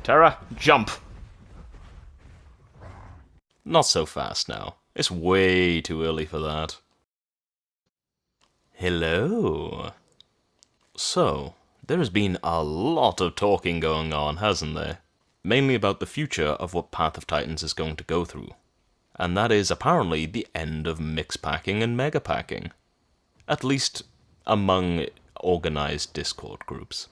Terra, jump! Not so fast now. It's way too early for that. Hello. So, there has been a lot of talking going on, hasn't there? Mainly about the future of what Path of Titans is going to go through. And that is apparently the end of mix packing and mega packing. At least among organized Discord groups.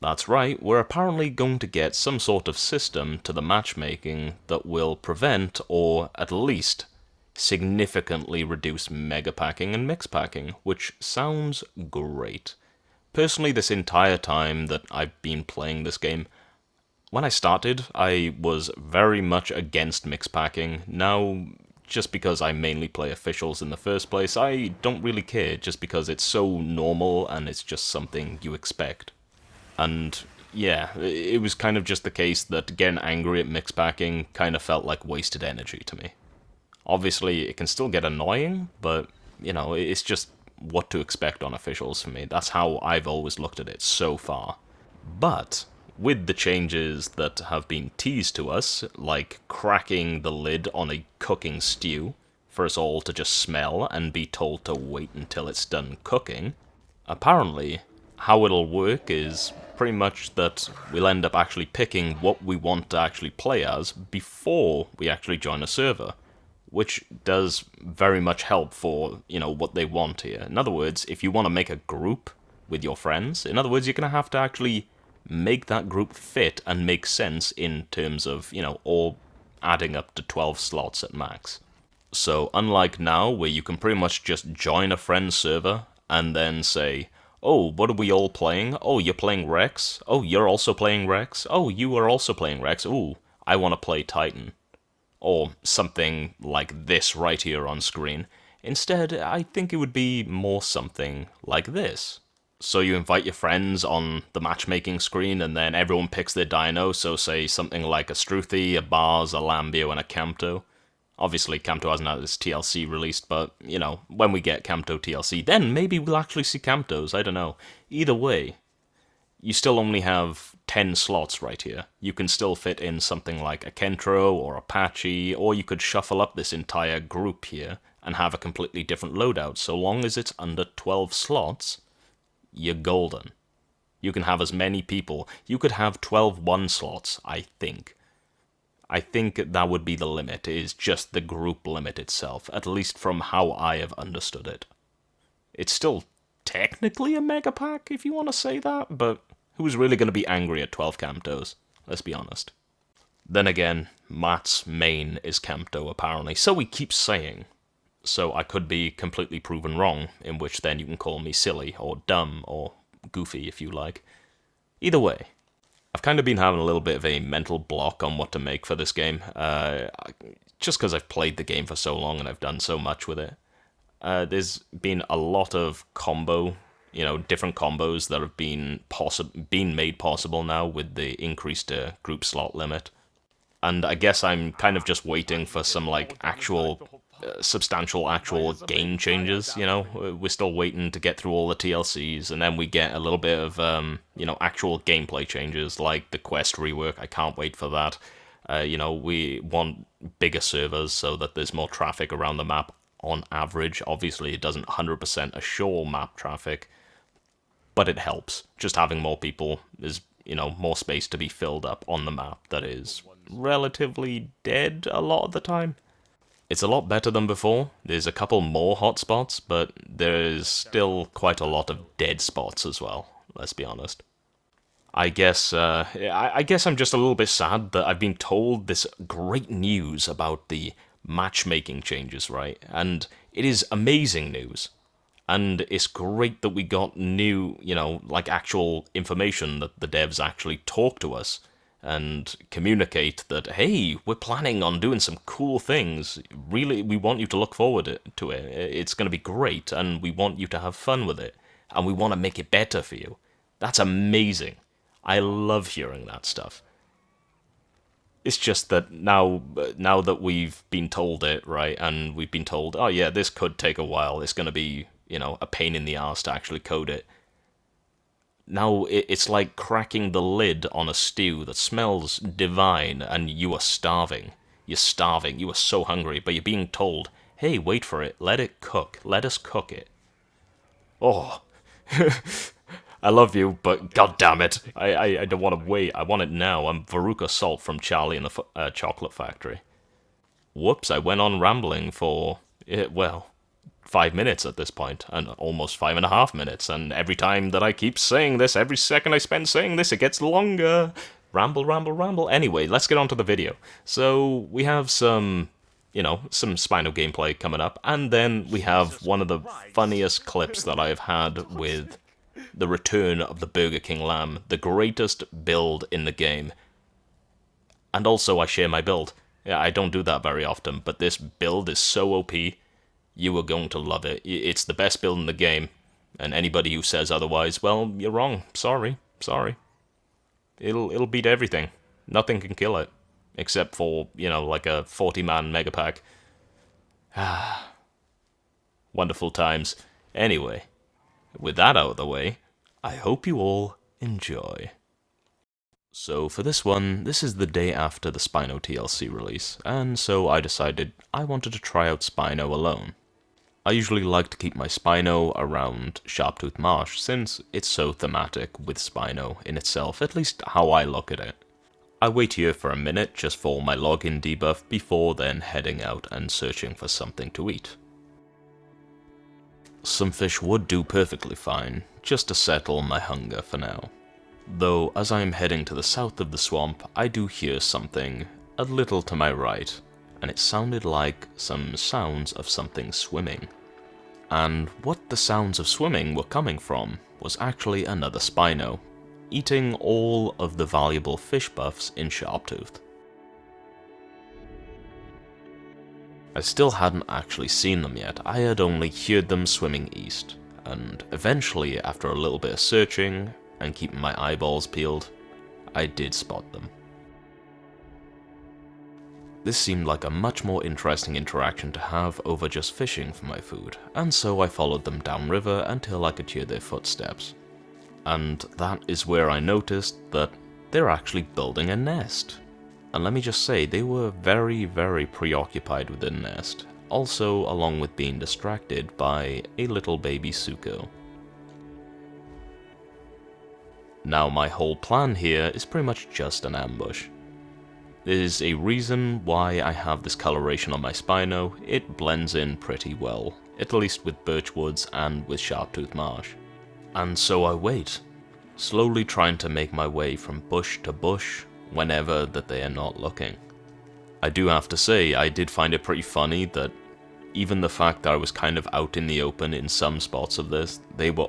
That's right, we're apparently going to get some sort of system to the matchmaking that will prevent, or at least significantly reduce mega packing and mix packing, which sounds great. Personally, this entire time that I've been playing this game, when I started, I was very much against mix packing. Now, just because I mainly play officials in the first place, I don't really care, just because it's so normal and it's just something you expect. And yeah, it was kind of just the case that getting angry at mix packing kind of felt like wasted energy to me. Obviously, it can still get annoying, but, you know, it's just what to expect on officials for me. That's how I've always looked at it so far. But with the changes that have been teased to us, like cracking the lid on a cooking stew, for us all to just smell and be told to wait until it's done cooking, apparently how it'll work is pretty much that we'll end up actually picking what we want to actually play as before we actually join a server, which does very much help for, you know, what they want here. In other words, if you want to make a group with your friends, in other words, you're going to have to actually make that group fit and make sense in terms of, you know, all adding up to 12 slots at max. So unlike now, where you can pretty much just join a friend's server and then say, oh, what are we all playing? Oh, you're playing Rex? Oh, you're also playing Rex? Oh, you are also playing Rex? Ooh, I want to play Titan. Or something like this right here on screen. Instead, I think it would be more something like this. So you invite your friends on the matchmaking screen, and then everyone picks their dino, so say something like a Struthi, a Bars, a Lambio, and a Campto. Obviously, Campto hasn't had its TLC released, but, you know, when we get Campto TLC, then maybe we'll actually see Camptos, I don't know. Either way, you still only have 10 slots right here. You can still fit in something like a Kentro or Apache, or you could shuffle up this entire group here and have a completely different loadout. So long as it's under 12 slots, you're golden. You can have as many people. You could have 12 one slots, I think. I think that would be the limit, is just the group limit itself, at least from how I have understood it. It's still technically a mega pack, if you want to say that, but who's really going to be angry at 12 Camptos? Let's be honest. Then again, Matt's main is Campto, apparently, so he keeps saying. So I could be completely proven wrong, in which then you can call me silly, or dumb, or goofy, if you like. Either way, I've kind of been having a little bit of a mental block on what to make for this game, just because I've played the game for so long and I've done so much with it. There's been a lot of combo, you know, different combos that have been made possible now with the increased group slot limit. And I guess I'm kind of just waiting for some, like, actual, substantial actual game changes, you know? We're still waiting to get through all the TLCs, and then we get a little bit of, you know, actual gameplay changes, like the quest rework. I can't wait for that. You know, we want bigger servers so that there's more traffic around the map on average. Obviously, it doesn't 100% assure map traffic, but it helps. Just having more people is, you know, more space to be filled up on the map that is relatively dead a lot of the time. It's a lot better than before. There's a couple more hotspots, but there's still quite a lot of dead spots as well, let's be honest. I guess I'm just a little bit sad that I've been told this great news about the matchmaking changes, right? And it is amazing news. And it's great that we got new, you know, like actual information that the devs actually talk to us and communicate that, hey, we're planning on doing some cool things. Really, we want you to look forward to it. It's going to be great, and we want you to have fun with it. And we want to make it better for you. That's amazing. I love hearing that stuff. It's just that now that we've been told it, right, and we've been told, oh yeah, this could take a while, it's going to be, you know, a pain in the ass to actually code it. Now it's like cracking the lid on a stew that smells divine and you are starving. You're starving, you are so hungry, but you're being told, hey, wait for it, let it cook, let us cook it. Oh, I love you, but god damn it, I don't want to wait, I want it now. I'm Veruca Salt from Charlie and the Chocolate Factory. Whoops, I went on rambling for, well, 5 minutes at this point, and almost 5.5 minutes, and every time that I keep saying this, every second I spend saying this, it gets longer. Ramble, ramble, ramble. Anyway, let's get on to the video. So, we have some, some Spino gameplay coming up, and then we have one of the funniest clips that I've had with the return of the Burger King lamb, the greatest build in the game. And also, I share my build. Yeah, I don't do that very often, but this build is so OP. You are going to love it. It's the best build in the game, and anybody who says otherwise, well, you're wrong. Sorry. It'll beat everything. Nothing can kill it, except for, like a 40-man mega pack. Wonderful times. Anyway, with that out of the way, I hope you all enjoy. So for this one, this is the day after the Spino TLC release, and so I decided I wanted to try out Spino alone. I usually like to keep my Spino around Sharptooth Marsh, since it's so thematic with Spino in itself, at least how I look at it. I wait here for a minute just for my login debuff before then heading out and searching for something to eat. Some fish would do perfectly fine, just to settle my hunger for now. Though, as I am heading to the south of the swamp, I do hear something a little to my right, and it sounded like some sounds of something swimming. And what the sounds of swimming were coming from was actually another Spino, eating all of the valuable fish buffs in Sharptooth. I still hadn't actually seen them yet, I had only heard them swimming east, and eventually, after a little bit of searching, and keeping my eyeballs peeled, I did spot them. This seemed like a much more interesting interaction to have over just fishing for my food, and so I followed them downriver until I could hear their footsteps. And that is where I noticed that they're actually building a nest. And let me just say, they were very, very preoccupied with the nest, also along with being distracted by a little baby Suko. Now my whole plan here is pretty much just an ambush. There's a reason why I have this coloration on my Spino. It blends in pretty well, at least with Birchwoods and with Sharptooth Marsh. And so I wait, slowly trying to make my way from bush to bush whenever that they are not looking. I do have to say, I did find it pretty funny that even the fact that I was kind of out in the open in some spots of this, they were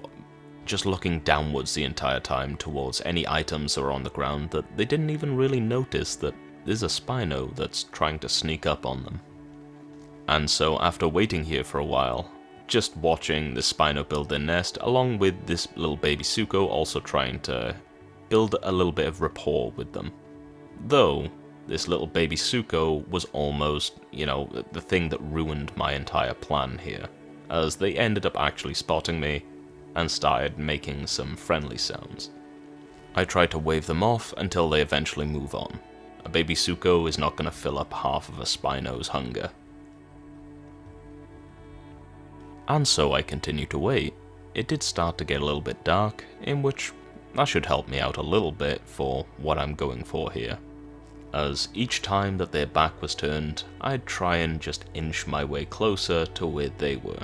just looking downwards the entire time towards any items that are on the ground, that they didn't even really notice that there's a Spino that's trying to sneak up on them. And so after waiting here for a while, just watching the Spino build their nest, along with this little baby Suko also trying to build a little bit of rapport with them. Though, this little baby Suko was almost, the thing that ruined my entire plan here, as they ended up actually spotting me and started making some friendly sounds. I try to wave them off until they eventually move on. A baby Suko is not going to fill up half of a Spino's hunger. And so I continue to wait. It did start to get a little bit dark, in which that should help me out a little bit for what I'm going for here. As each time that their back was turned, I'd try and just inch my way closer to where they were.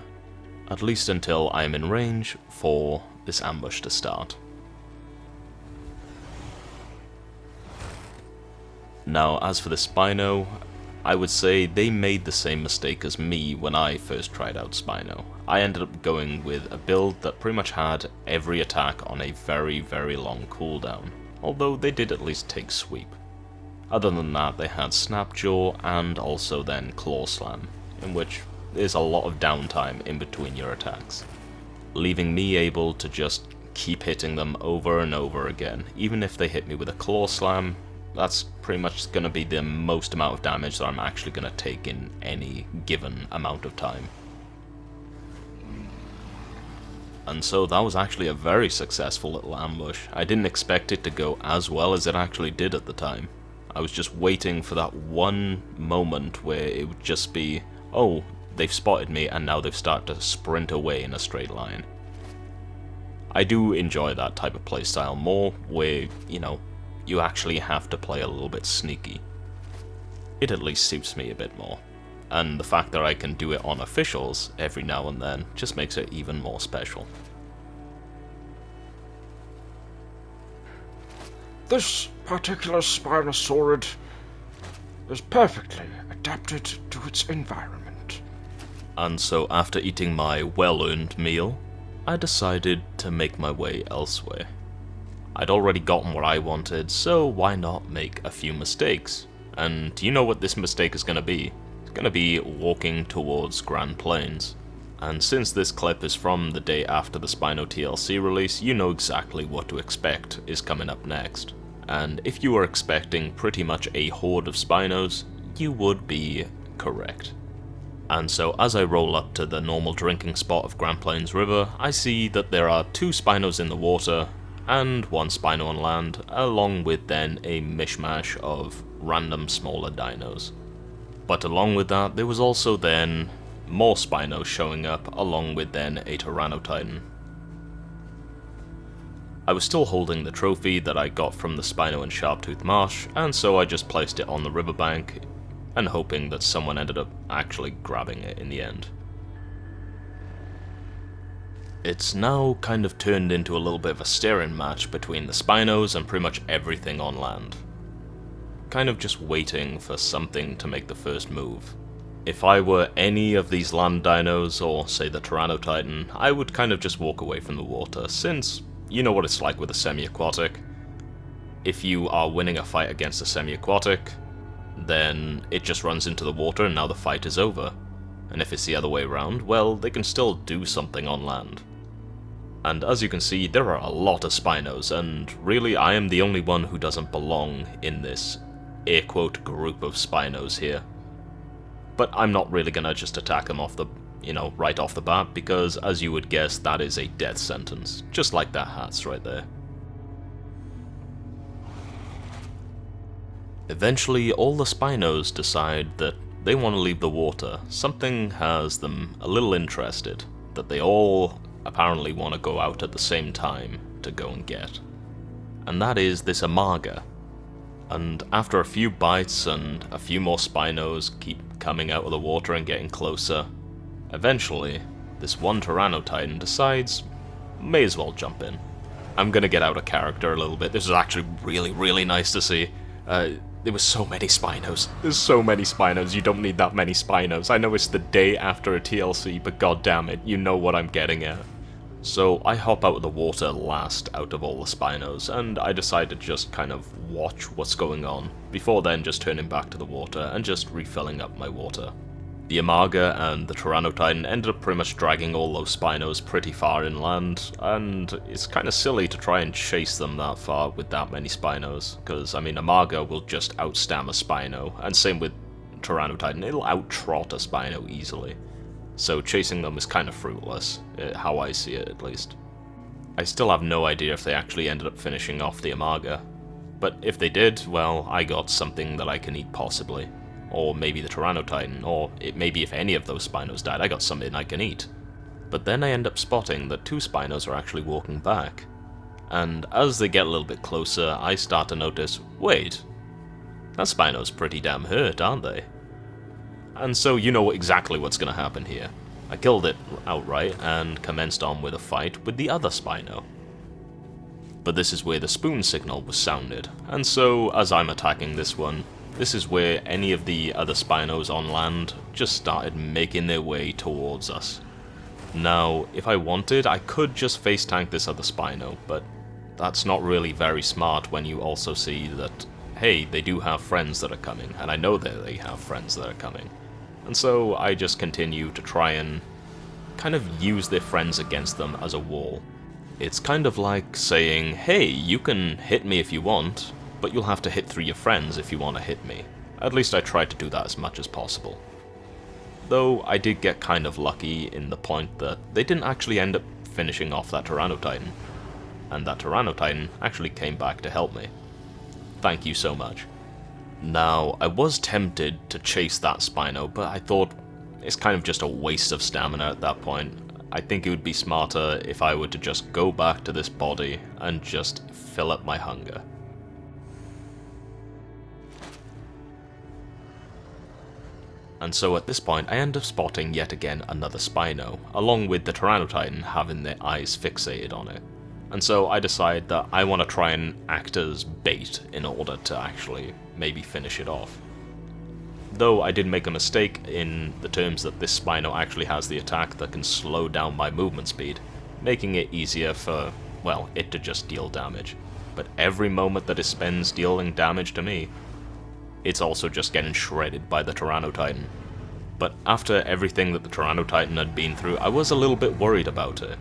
At least until I'm in range for this ambush to start. Now, as for the Spino, I would say they made the same mistake as me when I first tried out Spino. I ended up going with a build that pretty much had every attack on a very, very long cooldown, although they did at least take sweep. Other than that, they had Snapjaw and also then Claw Slam, in which there's a lot of downtime in between your attacks, leaving me able to just keep hitting them over and over again. Even if they hit me with a Claw Slam, that's pretty much going to be the most amount of damage that I'm actually going to take in any given amount of time. And so that was actually a very successful little ambush. I didn't expect it to go as well as it actually did at the time. I was just waiting for that one moment where it would just be, oh, they've spotted me and now they've started to sprint away in a straight line. I do enjoy that type of playstyle more, where, you know, you actually have to play a little bit sneaky. It at least suits me a bit more. And the fact that I can do it on officials every now and then just makes it even more special. This particular Spinosaurid is perfectly adapted to its environment. And so after eating my well-earned meal, I decided to make my way elsewhere. I'd already gotten what I wanted, so why not make a few mistakes? And do you know what this mistake is going to be? It's going to be walking towards Grand Plains. And since this clip is from the day after the Spino TLC release, you know exactly what to expect is coming up next. And if you were expecting pretty much a horde of Spinos, you would be correct. And so as I roll up to the normal drinking spot of Grand Plains River, I see that there are 2 Spinos in the water, and 1 Spino on land, along with then a mishmash of random smaller dinos. But along with that, there was also then more Spinos showing up, along with then a Tyrannotitan. I was still holding the trophy that I got from the Spino in Sharptooth Marsh, and so I just placed it on the riverbank, and hoping that someone ended up actually grabbing it in the end. It's now kind of turned into a little bit of a staring match between the Spinos and pretty much everything on land. Kind of just waiting for something to make the first move. If I were any of these land dinos, or say the Tyrannotitan, I would kind of just walk away from the water, since you know what it's like with a semi-aquatic. If you are winning a fight against a semi-aquatic, then it just runs into the water and now the fight is over. And if it's the other way around, well, they can still do something on land. And as you can see, there are a lot of Spinos, and really I am the only one who doesn't belong in this air quote group of Spinos here. But I'm not really gonna just attack them off the, right off the bat, because as you would guess, that is a death sentence, just like that hat's right there. Eventually, all the Spinos decide that they want to leave the water. Something has them a little interested, that they all apparently want to go out at the same time to go and get. And that is this Amaga. And after a few bites and a few more Spinos keep coming out of the water and getting closer, eventually, this one Tyrannotitan decides, may as well jump in. I'm gonna get out of character a little bit. This is actually really, really nice to see. There were so many Spinos. There's so many Spinos, you don't need that many Spinos. I know it's the day after a TLC, but god damn it, you know what I'm getting at. So I hop out of the water last out of all the Spinos, and I decide to just kind of watch what's going on, before then just turning back to the water and just refilling up my water. The Amaga and the Tyrannotitan ended up pretty much dragging all those Spinos pretty far inland, and it's kind of silly to try and chase them that far with that many Spinos, because, I mean, Amaga will just outstam a Spino, and same with Tyrannotitan, it'll out-trot a Spino easily. So chasing them is kind of fruitless, how I see it at least. I still have no idea if they actually ended up finishing off the Amaga, but if they did, well, I got something that I can eat possibly. Or maybe the Tyrannotitan, or maybe if any of those Spinos died, I got something I can eat. But then I end up spotting that 2 Spinos are actually walking back. And as they get a little bit closer, I start to notice, wait, that Spino's pretty damn hurt, aren't they? And so you know exactly what's going to happen here. I killed it outright and commenced on with a fight with the other Spino. But this is where the spoon signal was sounded, and so as I'm attacking this one, this is where any of the other Spinos on land just started making their way towards us. Now, if I wanted, I could just face tank this other Spino, but that's not really very smart when you also see that, hey, they do have friends that are coming, and I know that they have friends that are coming. And so I just continue to try and kind of use their friends against them as a wall. It's kind of like saying, hey, you can hit me if you want, but you'll have to hit through your friends if you want to hit me. At least I tried to do that as much as possible. Though I did get kind of lucky in the point that they didn't actually end up finishing off that Tyrannotitan. And that Tyrannotitan actually came back to help me. Thank you so much. Now, I was tempted to chase that Spino, but I thought it's kind of just a waste of stamina at that point. I think it would be smarter if I were to just go back to this body and just fill up my hunger. And so at this point, I end up spotting yet again another Spino, along with the Tyrannotitan having their eyes fixated on it. And so I decide that I want to try and act as bait in order to actually maybe finish it off. Though I did make a mistake in the terms that this Spino actually has the attack that can slow down my movement speed, making it easier for, well, it to just deal damage. But every moment that it spends dealing damage to me, it's also just getting shredded by the Tyrannotitan. But after everything that the Tyrannotitan had been through, I was a little bit worried about it,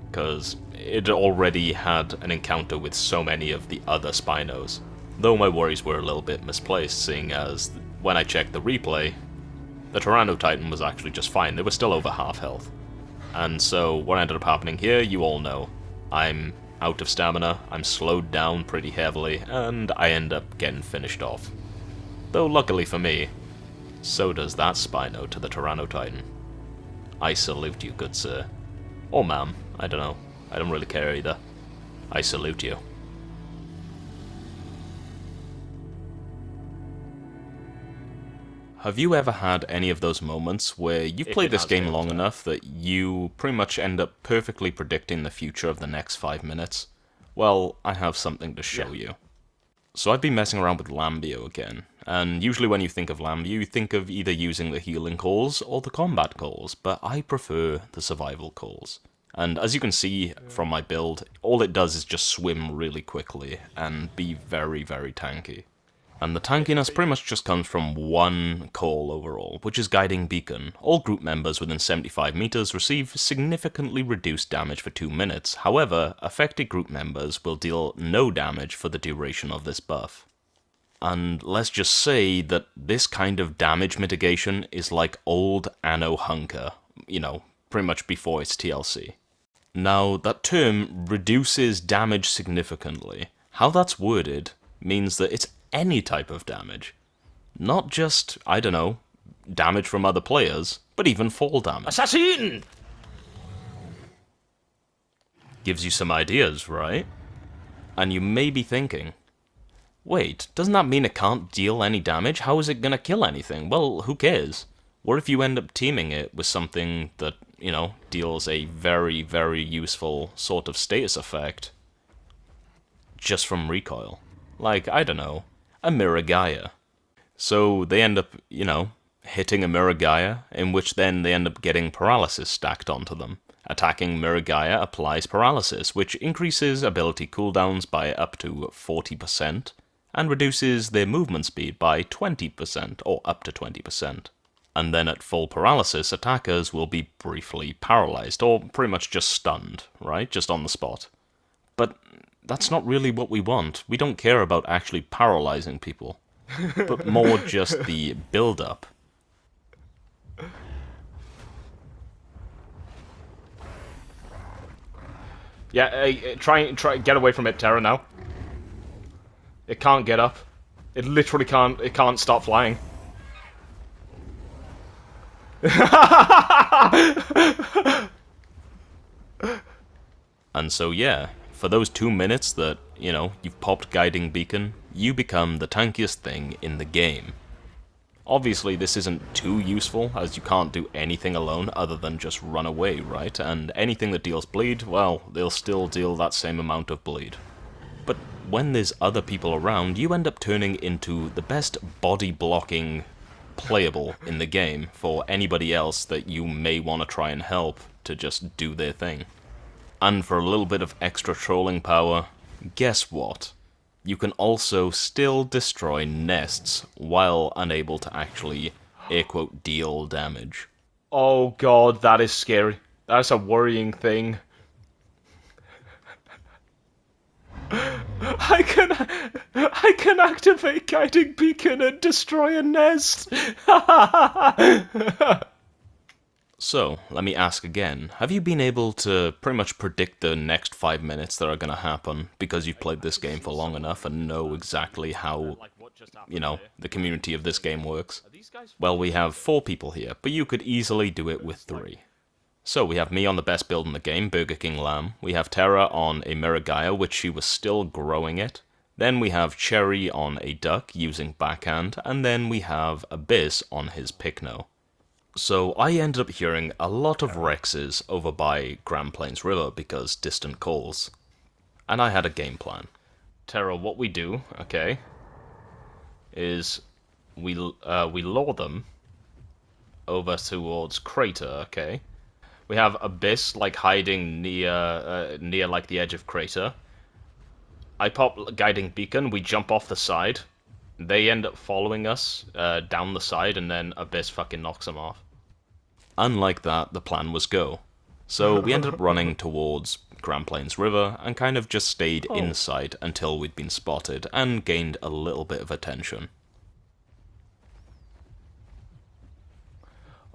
because it already had an encounter with so many of the other Spinos. Though my worries were a little bit misplaced, seeing as when I checked the replay, the Tyrannotitan was actually just fine. They were still over half health. And so what ended up happening here, you all know. I'm out of stamina, I'm slowed down pretty heavily, and I end up getting finished off. Though luckily for me, so does that Spino to the Tyrannotitan. I salute you, good sir. Or ma'am, I don't know. I don't really care either. I salute you. Have you ever had any of those moments where you've played this game long enough that you pretty much end up perfectly predicting the future of the next 5 minutes? Well, I have something to show you. So I've been messing around with Lambio again, and usually when you think of Lambio, you think of either using the healing calls or the combat calls, but I prefer the survival calls. And as you can see from my build, all it does is just swim really quickly and be very, very tanky. And the tankiness pretty much just comes from one call overall, which is Guiding Beacon. All group members within 75 meters receive significantly reduced damage for 2 minutes. However, affected group members will deal no damage for the duration of this buff. And let's just say that this kind of damage mitigation is like old Anno Hunker, you know, pretty much before its TLC. Now, that term reduces damage significantly. How that's worded means that it's any type of damage. Not just, I don't know, damage from other players, but even fall damage. Assassin! Gives you some ideas, right? And you may be thinking, wait, doesn't that mean it can't deal any damage? How is it gonna kill anything? Well, who cares? What if you end up teaming it with something that, you know, deals a very, very useful sort of status effect just from recoil? Like, I don't know, a Miragaya. So they end up, you know, hitting a Miragaya, in which then they end up getting paralysis stacked onto them. Attacking Miragaya applies paralysis, which increases ability cooldowns by up to 40%, and reduces their movement speed by 20%, or up to 20%. And then at full paralysis, attackers will be briefly paralyzed, or pretty much just stunned, right? Just on the spot. But that's not really what we want. We don't care about actually paralyzing people, but more just the build-up. Yeah, try get away from it, Terra, now. It can't get up. It literally can't, it can't stop flying. And so yeah, for those 2 minutes that, you know, you've popped Guiding Beacon, you become the tankiest thing in the game. Obviously this isn't too useful, as you can't do anything alone other than just run away, right? And anything that deals bleed, well, they'll still deal that same amount of bleed. But when there's other people around, you end up turning into the best body blocking playable in the game for anybody else that you may want to try and help to just do their thing. And for a little bit of extra trolling power, guess what? You can also still destroy nests while unable to actually, air quote, deal damage. Oh god, that is scary. That's a worrying thing. I can activate Guiding Beacon and destroy a nest. So, let me ask again, have you been able to pretty much predict the next 5 minutes that are going to happen because you've played this game for long enough and know exactly how, the community of this game works? Well, we have 4 people here, but you could easily do it with 3. So, we have me on the best build in the game, Burger King Lamb. We have Terra on a Miragaya, which she was still growing it. Then we have Cherry on a Duck using Backhand, and then we have Abyss on his Picno. So I ended up hearing a lot of Rexes over by Grand Plains River because distant calls. And I had a game plan. Terra, what we do, okay, is we lure them over towards Crater, okay? We have Abyss, like, hiding near like, the edge of Crater. I pop Guiding Beacon, we jump off the side. They end up following us down the side, and then Abyss fucking knocks them off. Unlike that, the plan was go. So we ended up running towards Grand Plains River, and kind of just stayed inside until we'd been spotted, and gained a little bit of attention.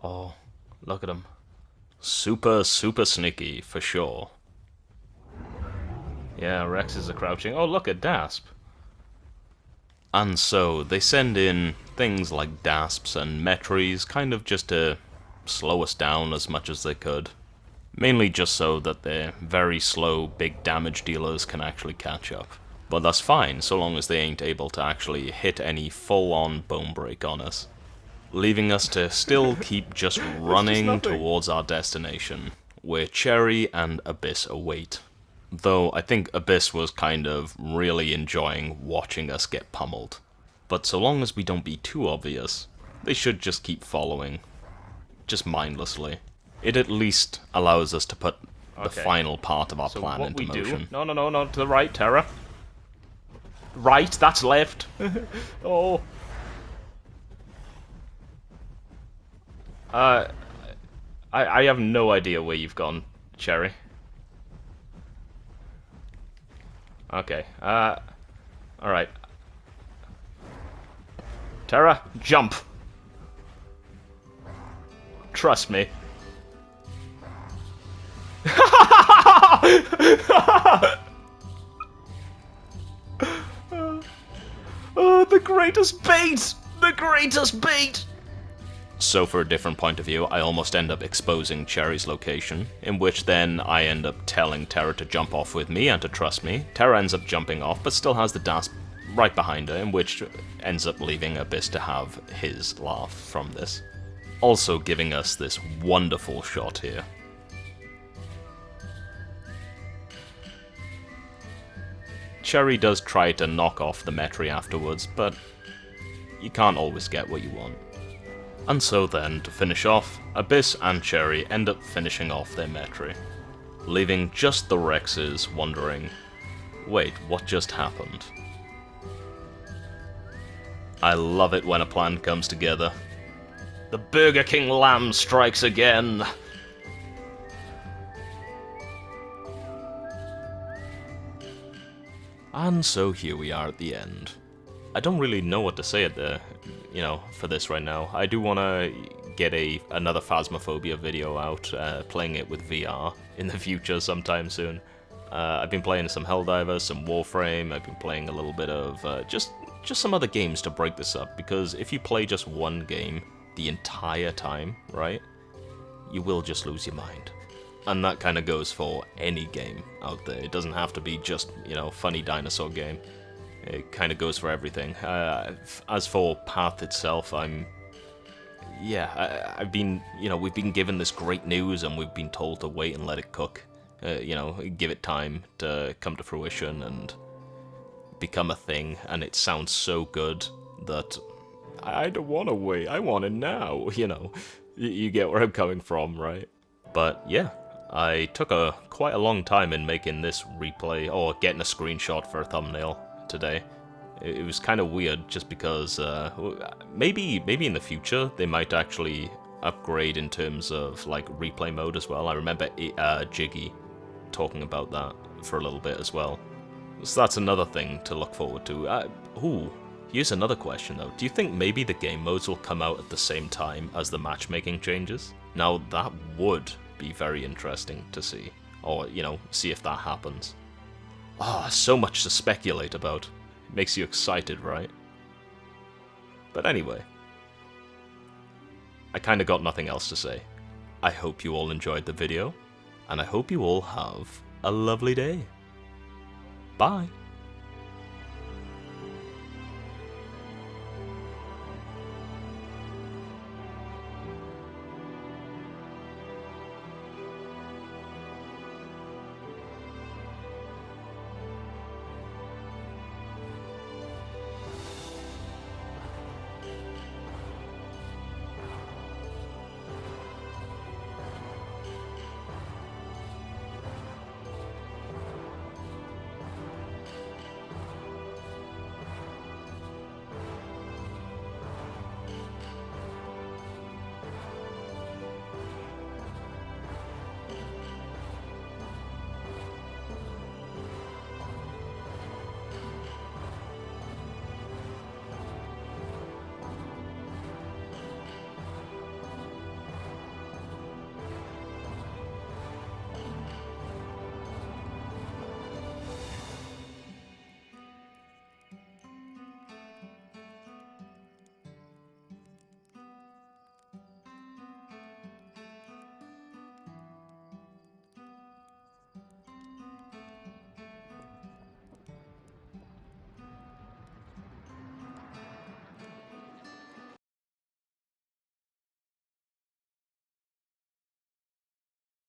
Oh, look at him. Super, super sneaky, for sure. Yeah, Rexes are crouching. Oh, look at Dasp. And so, they send in things like Dasps and Metries, kind of just to slow us down as much as they could. Mainly just so that their very slow, big damage dealers can actually catch up. But that's fine, so long as they ain't able to actually hit any full-on bone break on us. Leaving us to still keep just running towards our destination, where Cherry and Abyss await. Though I think Abyss was kind of really enjoying watching us get pummeled. But so long as we don't be too obvious, they should just keep following. Just mindlessly. It at least allows us to put the final part of our plan into motion. No, to the right, Terra. Right, that's left. Oh. I have no idea where you've gone, Cherry. Okay, alright. Terra, jump! Trust me. Oh, the greatest bait! The greatest bait! So for a different point of view, I almost end up exposing Cherry's location, in which then I end up telling Terra to jump off with me and to trust me. Terra ends up jumping off, but still has the Dasp right behind her, in which ends up leaving Abyss to have his laugh from this. Also giving us this wonderful shot here. Cherry does try to knock off the Metry afterwards, but you can't always get what you want. And so then, to finish off, Abyss and Cherry end up finishing off their Metry, leaving just the Rexes wondering, wait, what just happened? I love it when a plan comes together. The Burger King Lamb strikes again! And so here we are at the end. I don't really know what to say at the, for this right now. I do want to get another Phasmophobia video out, playing it with VR in the future sometime soon. I've been playing some Helldivers, some Warframe, I've been playing a little bit of just some other games to break this up, because if you play just one game the entire time, right, you will just lose your mind. And that kind of goes for any game out there. It doesn't have to be just, funny dinosaur game. It kind of goes for everything. As for PoT itself, I've been, we've been given this great news and we've been told to wait and let it cook. Give it time to come to fruition and become a thing, and it sounds so good that I don't want to wait, I want it now, You get where I'm coming from, right? But yeah, I took quite a long time in making this replay, or getting a screenshot for a thumbnail today. It was kind of weird, just because maybe in the future they might actually upgrade in terms of like replay mode as well. I remember Jiggy talking about that for a little bit as well. So that's another thing to look forward to. Here's another question though. Do you think maybe the game modes will come out at the same time as the matchmaking changes? Now, that would be very interesting to see. Or, you know, see if that happens. Ah, so much to speculate about. It makes you excited, right? But anyway, I kinda got nothing else to say. I hope you all enjoyed the video, and I hope you all have a lovely day. Bye!